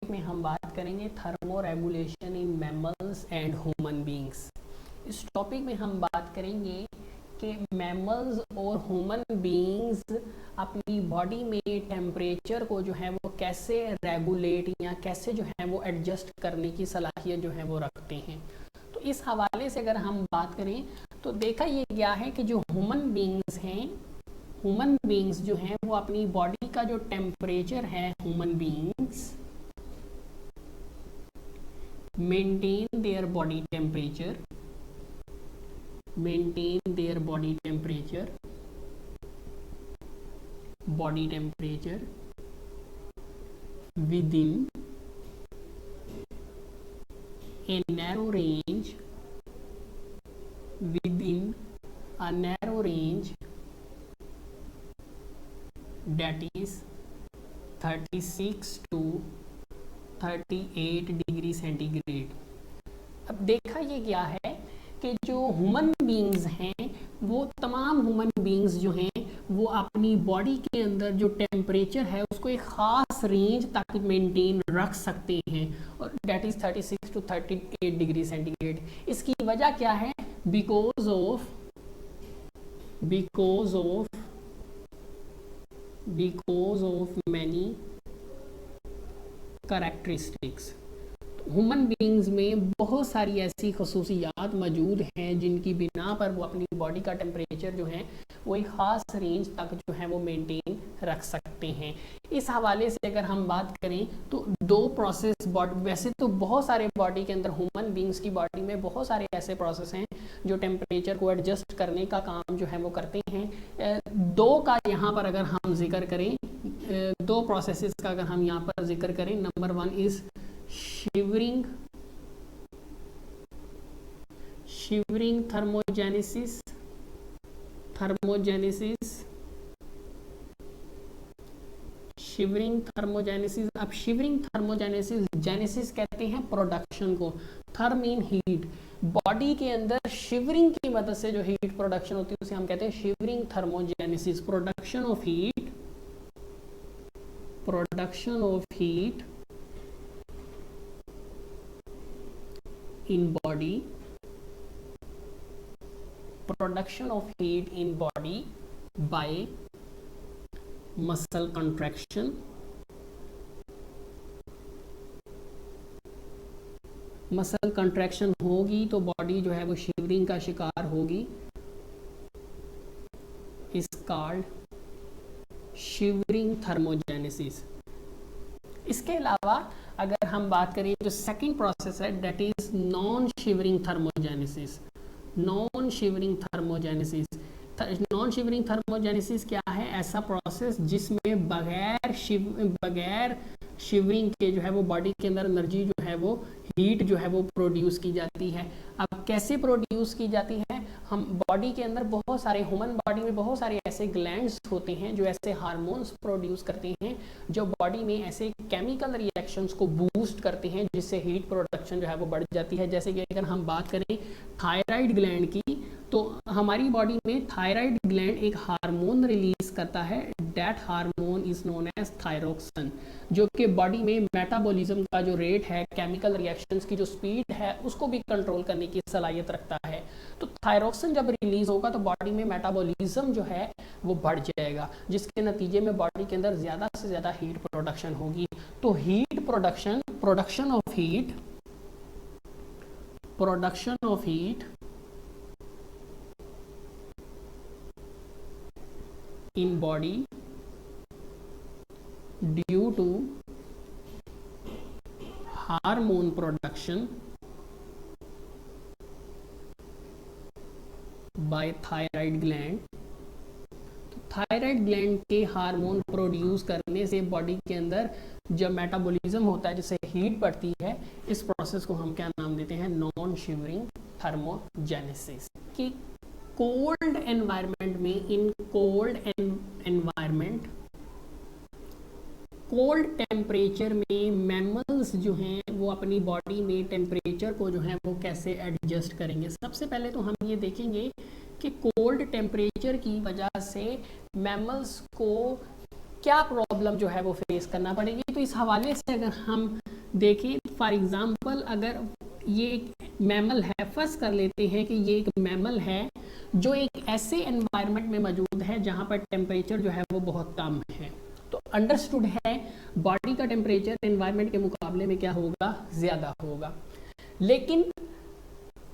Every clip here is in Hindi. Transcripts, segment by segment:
में हम बात करेंगे thermo regulation in mammals and human beings. इस टॉपिक में हम बात करेंगे कि मैमल्स और ह्यूमन बीइंग्स अपनी बॉडी में टेम्परेचर को जो है वो कैसे रेगुलेट या कैसे जो है वो एडजस्ट करने की सलाहियत जो है वो रखते हैं। तो इस हवाले से अगर हम बात करें तो देखा ये गया है कि जो ह्यूमन बीइंग्स हैं, ह्यूमन बीइंग्स जो हैं वो अपनी बॉडी का जो टेम्परेचर है, human beings maintain their body temperature, maintain their body temperature within a narrow range, that is 36 to 38 degree centigrade. अब देखा ये गया है कि जो ह्यूमन बीइंग्स हैं वो तमाम ह्यूमन बीइंग्स जो हैं वो अपनी बॉडी के अंदर जो टेम्परेचर है उसको एक ख़ास रेंज तक मेंटेन रख सकते हैं, और that is 36 to 38 degree centigrade. इसकी वजह क्या है? Because of many characteristics. Human beings में बहुत सारी ऐसी खसूसियात मौजूद हैं जिनकी बिना पर वो अपनी बॉडी का टेम्परेचर जो है वो एक ख़ास रेंज तक जो है वो मेंटेन रख सकते हैं। इस हवाले से अगर हम बात करें तो दो प्रोसेस बॉडी, वैसे तो बहुत सारे बॉडी के अंदर ह्यूमन बीइंग्स की बॉडी में बहुत सारे ऐसे प्रोसेस हैं जो टेम्परेचर को एडजस्ट करने का काम जो है वो करते हैं। दो का यहाँ पर अगर हम जिक्र करें, दो प्रोसेसेस का अगर हम यहाँ पर जिक्र करें, number one is shivering thermogenesis। अब शिवरिंग थर्मोजेनेसिस, जेनेसिस कहते हैं प्रोडक्शन को, थर्म मीन हीट। बॉडी के अंदर शिवरिंग की मदद से जो हीट प्रोडक्शन होती है उसे हम कहते हैं shivering thermogenesis. Production of heat in body by muscle contraction। Muscle contraction होगी तो बॉडी जो है वो शिवरिंग का शिकार होगी, इस कॉल्ड शिवरिंग थर्मोजेनेसिस। इसके अलावा अगर हम बात करें जो सेकंड प्रोसेस है that is non shivering thermogenesis. Non shivering thermogenesis क्या है? ऐसा प्रोसेस जिसमें बगैर शिवरिंग के जो है वो बॉडी के अंदर एनर्जी जो है वो हीट जो है वो प्रोड्यूस की जाती है। अब कैसे प्रोड्यूस की जाती है? हम बॉडी के अंदर बहुत सारे, ह्यूमन बॉडी में बहुत सारे ऐसे ग्लैंड्स होते हैं जो ऐसे हार्मोन्स प्रोड्यूस करते हैं जो बॉडी में ऐसे केमिकल रिएक्शंस को बूस्ट करते हैं जिससे हीट प्रोडक्शन जो है वो बढ़ जाती है। जैसे कि अगर हम बात करें थायराइड ग्लैंड की, तो हमारी बॉडी में थायराइड ग्लैंड एक हार्मोन रिलीज करता है, that hormone is known as thyroxine, जो कि बॉडी में मेटाबॉलिज्म का जो रेट है, केमिकल रिएक्शंस की जो स्पीड है उसको भी कंट्रोल करने की सलाहियत रखता है। तो थायरोक्सिन जब रिलीज होगा तो बॉडी में मेटाबॉलिज्म जो है वो बढ़ जाएगा, जिसके नतीजे में बॉडी के अंदर ज़्यादा से ज़्यादा हीट प्रोडक्शन होगी। तो heat production of heat in body due to hormone production by thyroid gland। तो थायराइड ग्लैंड के हार्मोन प्रोड्यूस करने से बॉडी के अंदर जब मेटाबॉलिज्म होता है जिससे हीट बढ़ती है, इस प्रोसेस को हम क्या नाम देते हैं? Non shivering thermogenesis. कि कोल्ड एनवायरनमेंट में, in cold environment, cold temperature में मैमल्स जो हैं वो अपनी बॉडी में टेम्परेचर को जो है वो कैसे एडजस्ट करेंगे। सबसे पहले तो हम ये देखेंगे कि कोल्ड टेम्परेचर की वजह से मैमल्स को क्या प्रॉब्लम जो है वो फेस करना पड़ेगी। तो इस हवाले से अगर हम देखिए फॉर एग्जांपल अगर ये एक मैमल है, फर्स्ट कर लेते हैं कि ये एक मैमल है जो एक ऐसे एनवायरनमेंट में मौजूद है जहाँ पर टेम्परेचर जो है वो बहुत कम है। तो अंडरस्टूड है बॉडी का टेम्परेचर एनवायरनमेंट के मुकाबले में क्या होगा, ज़्यादा होगा। लेकिन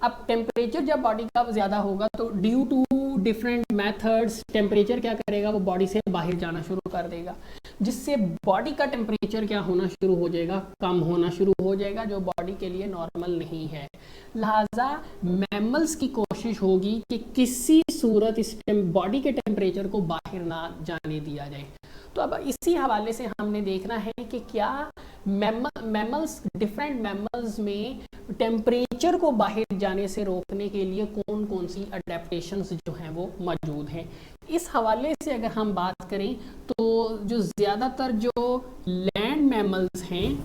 अब टेम्परेचर जब बॉडी का ज़्यादा होगा तो due to different methods temperature क्या करेगा, वो बॉडी से बाहर जाना शुरू कर देगा, जिससे बॉडी का टेम्परेचर क्या होना शुरू हो जाएगा, कम होना शुरू हो जाएगा, जो बॉडी के लिए नॉर्मल नहीं है। लिहाजा मैमल्स की कोशिश होगी कि किसी सूरत इस बॉडी के टेम्परेचर को बाहर ना जाने दिया जाए। तो अब इसी हवाले से हमने देखना है कि क्या मैमल्स, डिफरेंट मैमल्स में टेम्परेचर को बाहर जाने से रोकने के लिए कौन कौन सी अडेप्टेशंस जो हैं वो मौजूद हैं। इस हवाले से अगर हम बात करें तो जो ज़्यादातर जो लैंड मैमल्स हैं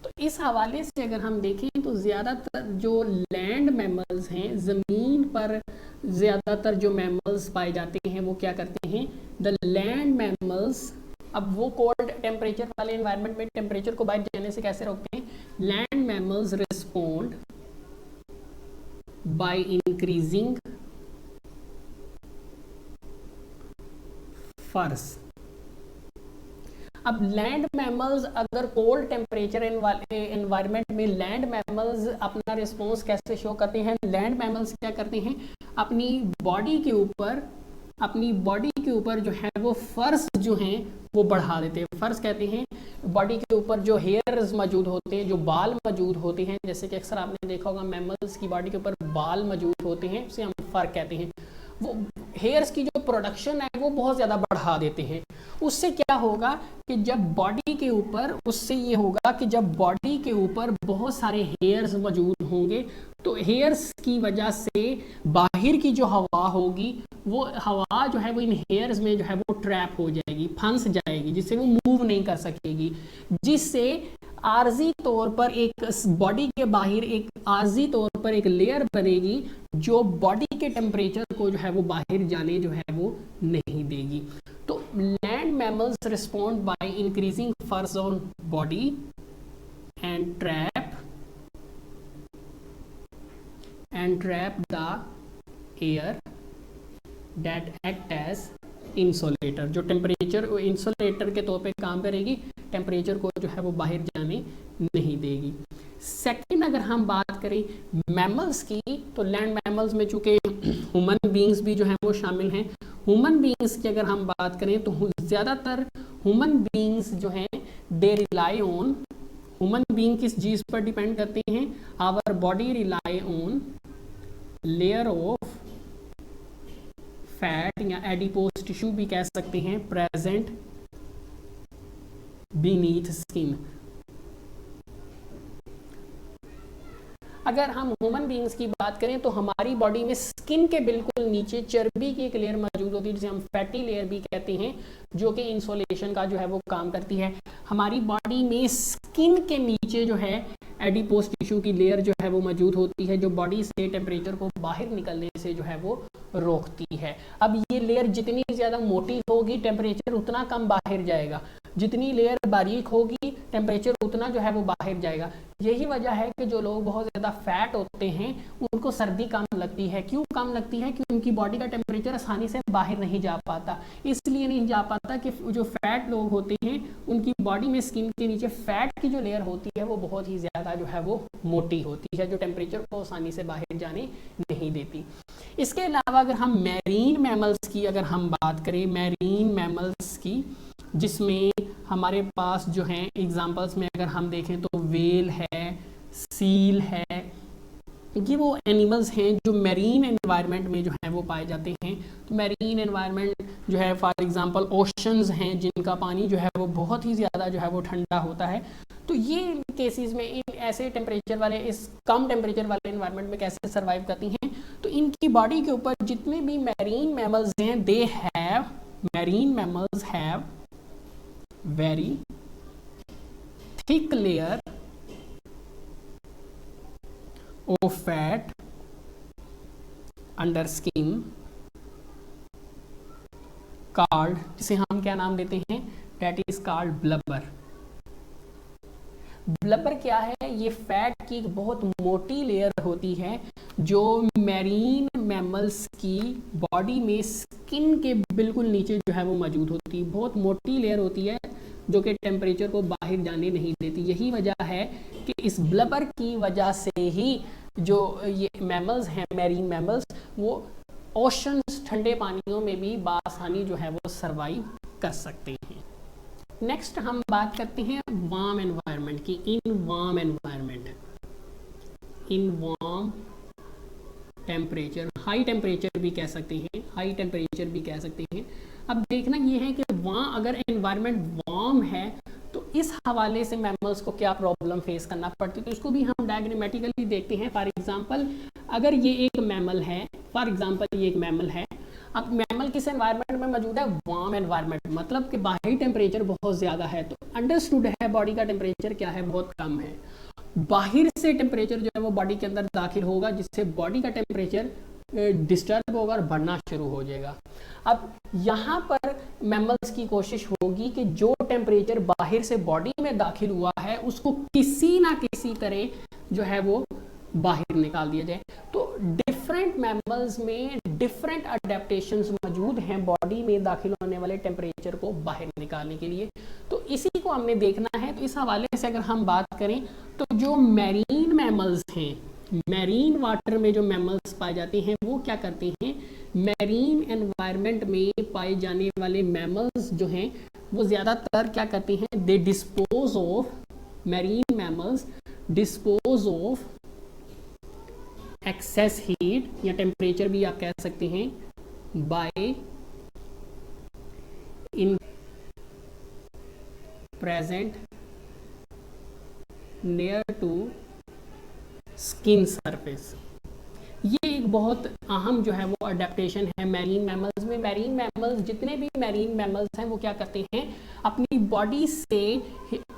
तो इस हवाले से अगर हम देखें तो ज़्यादातर जो लैंड मैमल्स हैं, ज़मीन पर ज़्यादातर जो मैमल्स पाए जाते हैं वो क्या करते हैं, द लैंड मैमल्स। अब वो कोल्ड टेम्परेचर वाले एनवायरनमेंट में टेम्परेचर को बाहर जाने से कैसे रोकते हैं, land mammals respond by increasing फर्स। अब लैंड मैमल्स अगर कोल्ड टेम्परेचर एनवायरनमेंट में लैंड मैमल्स अपना रिस्पॉन्स कैसे शो करते हैं, लैंड मैमल्स क्या करते हैं, अपनी बॉडी के ऊपर जो है वो फर्स जो हैं वो बढ़ा देते हैं। फर्स कहते हैं बॉडी के ऊपर जो हेयर्स मौजूद होते हैं, जो बाल मौजूद होते हैं, जैसे कि अक्सर आपने देखा होगा मैमल्स की बॉडी के ऊपर बाल मौजूद होते हैं, उसे हम फर कहते हैं। वो हेयर्स की जो प्रोडक्शन है वो बहुत ज़्यादा बढ़ा देते हैं। उससे क्या होगा कि जब बॉडी के ऊपर, उससे ये होगा कि जब बॉडी के ऊपर बहुत सारे हेयर्स मौजूद होंगे तो हेयर्स की वजह से बाहर की जो हवा होगी वो हवा जो है वो इन हेयर्स में जो है वो ट्रैप हो जाएगी, फंस जाएगी, जिससे वो मूव नहीं कर सकेगी, जिससे आर्जी तौर पर एक बॉडी के बाहर एक आर्जी तौर पर एक लेयर बनेगी जो बॉडी के टेम्परेचर को जो है वो बाहर जाने जो है वो नहीं देगी। तो land mammals respond by increasing furs on body and trap the air that act as insulator. जो टेम्परेचर इंसुलेटर के तौर पे काम करेगी, टेम्परेचर को जो है वो बाहर जाने नहीं देगी। सेकंड अगर हम बात करें मैमल्स की, तो लैंड मैमल्स में चूंकि ह्यूमन बीइंग्स भी जो हैं वो शामिल हैं। ह्यूमन बीइंग्स की अगर हम बात करें तो ज़्यादातर ह्यूमन बीइंग्स जो हैं they rely on, human being किस चीज़ पर डिपेंड करते हैं, our body rely on layer of fat या एडिपोज टिश्यू भी कह सकते हैं प्रेजेंट बीनीथ स्किन। अगर हम ह्यूमन बीइंग्स की बात करें तो हमारी बॉडी में स्किन के बिल्कुल नीचे चर्बी की एक लेयर मौजूद होती है जिसे हम फैटी लेयर भी कहते हैं, जो कि इंसुलेशन का जो है वो काम करती है। हमारी बॉडी में स्किन के नीचे जो है एडिपोज टिश्यू की लेयर जो है वो मौजूद होती है, जो बॉडी से टेम्परेचर को बाहर निकलने से जो है वो रोकती है। अब ये लेयर जितनी ज़्यादा मोटी होगी टेम्परेचर उतना कम बाहर जाएगा, जितनी लेयर बारीक होगी टेम्परेचर उतना जो है वो बाहर जाएगा। यही वजह है कि जो लोग बहुत ज़्यादा फैट होते हैं उनको सर्दी कम लगती है। क्यों कम लगती है? क्योंकि उनकी बॉडी का टेम्परेचर आसानी से बाहर नहीं जा पाता। इसलिए नहीं जा पाता कि जो फैट लोग होते हैं उनकी बॉडी में स्किन के नीचे फैट की जो लेयर होती है वो बहुत ही ज़्यादा जो है वो मोटी होती है, जो टेम्परेचर को आसानी से बाहर जाने नहीं देती। इसके अलावा अगर हम मैरीन मैमल्स की अगर हम बात करें, मैरीन मैमल्स की जिसमें हमारे पास जो हैं एग्जांपल्स में अगर हम देखें तो वेल है, सील है, ये वो एनिमल्स हैं जो मैरीन एनवायरनमेंट में जो है वो पाए जाते हैं। तो मैरीन एनवायरनमेंट जो है फॉर एग्जांपल ओशंस हैं जिनका पानी जो है वो बहुत ही ज़्यादा जो है वो ठंडा होता है। तो ये केसेस में इन ऐसे टेम्परेचर वाले, इस कम टेम्परेचर वाले एनवायरनमेंट में कैसे सर्वाइव करती हैं, तो इनकी बॉडी के ऊपर जितने भी मैरीन मैमल्स हैं they have, marine mammals have very thick layer of fat under skin called, जिसे हम क्या नाम देते हैं, that is called blubber. Blubber क्या है, ये फैट की बहुत मोटी लेयर होती है जो मैरीन मैमल्स की बॉडी में स्किन के बिल्कुल नीचे जो है वो मौजूद होती है। बहुत मोटी लेयर होती है जो कि टेम्परेचर को बाहर जाने नहीं देती। यही वजह है कि इस ब्लबर की वजह से ही जो ये मैमल्स हैं, मैरीन मैमल्स, वो ओशंस, ठंडे पानियों में भी बासानी जो है वो सर्वाइव कर सकते हैं। नेक्स्ट हम बात करते हैं वार्म एनवायरनमेंट की। In warm environment, in warm temperature, high temperature भी कह सकते हैं, हाई टेम्परेचर भी कह सकते हैं। अब देखना ये है कि वहाँ अगर एनवायरनमेंट वार्म है तो इस हवाले से मैमल्स को क्या प्रॉब्लम फेस करना पड़ती है, तो इसको भी हम डायग्रामेटिकली देखते हैं। फॉर एग्जांपल अगर ये एक मैमल है, फॉर एग्जांपल ये एक मैमल है, अब मैमल किस एनवायरनमेंट में मौजूद है, वार्म एनवायरनमेंट, मतलब कि बाहरी टेम्परेचर बहुत ज़्यादा है, तो अंडरस्टूड है बॉडी का टेम्परेचर क्या है, बहुत कम है। बाहर से टेम्परेचर जो है वो बॉडी के अंदर दाखिल होगा, जिससे बॉडी का टेम्परेचर डिस्टर्ब होगा और बढ़ना शुरू हो जाएगा। अब यहाँ पर मैमल्स की कोशिश होगी कि जो टेम्परेचर बाहर से बॉडी में दाखिल हुआ है उसको किसी ना किसी तरह जो है वो बाहर निकाल दिया जाए। तो डिफरेंट मैमल्स में डिफरेंट अडेप्टेशंस मौजूद हैं बॉडी में दाखिल होने वाले टेम्परेचर को बाहर निकालने के लिए। तो इसी को हमने देखना है। तो इस हवाले से अगर हम बात करें तो जो मैरीन मैमल्स हैं, मैरीन वाटर में जो मैमल्स पाए जाते हैं वो क्या करते हैं, मैरीन एनवायरनमेंट में पाए जाने वाले मैमल्स जो हैं वो ज़्यादातर क्या करते हैं, they dispose of, marine mammals dispose of excess heat या टेम्परेचर भी आप कह सकते हैं, by in present near to skin surface. ये एक बहुत अहम जो है वो अडेप्टेशन है मैरीन मैमल्स में। मैरीन मैमल्स, जितने भी मैरीन मैमल्स हैं वो क्या करते हैं, अपनी बॉडी से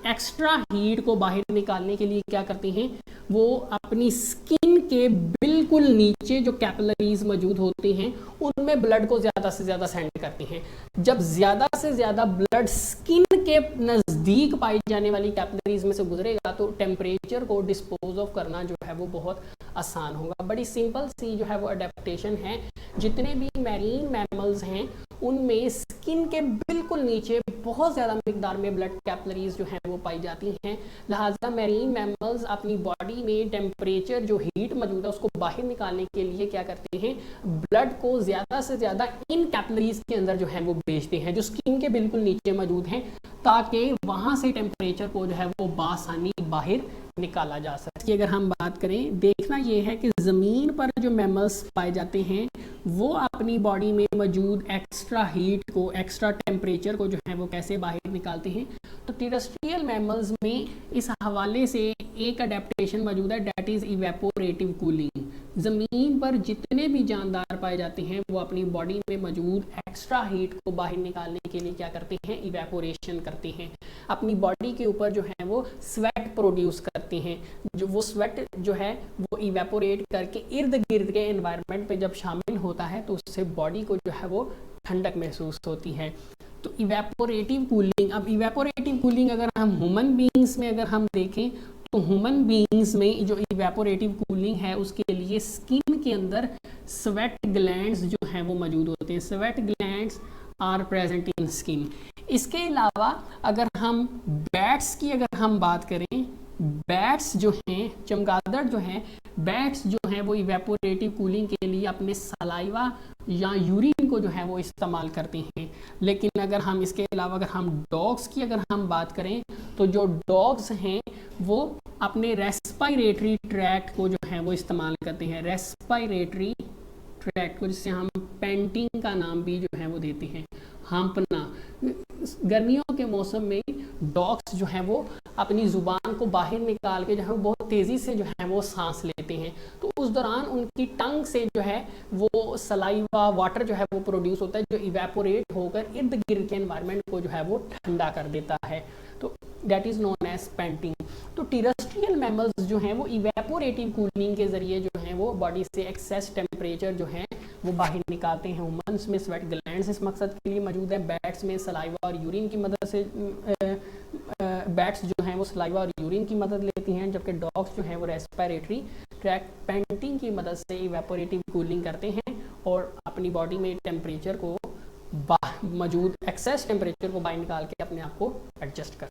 एक्स्ट्रा हीट को बाहर निकालने के लिए क्या करते हैं, वो अपनी स्किन के बिल्कुल नीचे जो कैपिलरीज मौजूद होते हैं उनमें ब्लड को ज़्यादा से ज़्यादा सेंड करते हैं। जब ज़्यादा से ज़्यादा ब्लड स्किन के नज़दीक पाई जाने वाली कैपिलरीज में से गुजरेगा तो टेम्परेचर को डिस्पोज ऑफ करना जो है वो बहुत आसान होगा। बड़ी सिंपल सी जो है वो अडेप्टेशन है। जितने भी मैरीन मैमल्स हैं उनमें स्किन के बिल्कुल नीचे बहुत ज़्यादा मिकदार में ब्लड कैपिलरीज जो हैं वो पाई जाती हैं। लिहाजा मैरीन मैमल्स अपनी बॉडी में टेम्परेचर जो हीट मौजूद है उसको बाहर निकालने के लिए क्या करते हैं, ब्लड को ज़्यादा से ज़्यादा इन कैपिलरीज के अंदर जो है वो भेजते हैं जो स्किन के बिल्कुल नीचे मौजूद हैं, ताकि वहाँ से टेम्परेचर को जो है वो बासानी बाहर निकाला जा सके। अगर हम बात करें, देखना ये है कि ज़मीन पर जो मैमल्स पाए जाते हैं वो अपनी बॉडी में मौजूद एक्स्ट्रा हीट को, एक्स्ट्रा टेम्परेचर को जो है वो कैसे बाहर निकालते हैं। तो टेरेस्ट्रियल मैमल्स में इस हवाले से एक अडेप्टेशन मौजूद है, डेट इज़ इवेपोरेटिव कूलिंग। ज़मीन पर जितने भी जानदार पाए जाते हैं वो अपनी बॉडी में मौजूद एक्स्ट्रा हीट को बाहर निकालने के लिए क्या करते हैं, इवेपोरेशन करते हैं। अपनी बॉडी के ऊपर जो है वो स्वेट प्रोड्यूस करते हैं, जो वो स्वेट जो है वो इवेपोरेट करके इर्द गिर्द के एनवायरनमेंट पे जब शामिल होता है तो उससे बॉडी को जो है वो ठंडक महसूस होती है। तो इवेपोरेटिव कूलिंग, अब इवेपोरेटिव कूलिंग अगर हम ह्यूमन बीइंग्स में अगर हम देखें तो ह्यूमन बीइंग्स में जो इवेपोरेटिव कूलिंग है उसके लिए स्किन के अंदर स्वेट ग्लैंड्स जो हैं वो मौजूद होते हैं। Sweat glands are present in skin. इसके अलावा अगर हम बैट्स की अगर हम बात करें, बैट्स जो हैं, चमगादड़ जो हैं, बैट्स जो हैं वो इवेपोरेटिव कूलिंग के लिए अपने सलाइवा या यूरिन को जो है वो इस्तेमाल करते हैं। लेकिन अगर हम इसके अलावा अगर हम डॉग्स की अगर हम बात करें तो जो डॉग्स हैं वो अपने रेस्पिरेटरी ट्रैक्ट को जो है वो इस्तेमाल करते हैं, रेस्पिरेटरी ट्रैक्ट को, जिससे हम पेंटिंग का नाम भी जो है वो देते हैं, हाँपना। गर्मियों के मौसम में डॉग्स जो हैं वो अपनी ज़ुबान को बाहर निकाल के जो है बहुत तेज़ी से जो है वो सांस लेते हैं, तो उस दौरान उनकी टंग से जो है वो सलाइवा वाटर जो है वो प्रोड्यूस होता है, जो इवेपोरेट होकर इर्द गिर्द के एनवायरनमेंट को जो है वो ठंडा कर देता है, तो that is known as panting. तो टेरेस्ट्रियल मैमल्स जो हैं वो इवेपोरेटिव कूलिंग के ज़रिए जो हैं वो बॉडी से एक्सेस टेम्परेचर जो है वो बाहर निकालते हैं। ह्यूमन्स में स्वेट ग्लैंड्स इस मकसद के लिए मौजूद है। बैट्स में सलाइवा और यूरिन की मदद से बैट्स जो हैं वो सलाइवा और यूरिन की मदद लेती हैं, जबकि डॉग्स जो हैं वो रेस्पिरेटरी ट्रैक पेंटिंग की मदद से इवेपोरेटिव कूलिंग करते हैं और अपनी बॉडी में टेम्परेचर को मौजूद एक्सेस टेम्परेचर को बाहर निकाल के अपने आप को एडजस्ट करते हैं।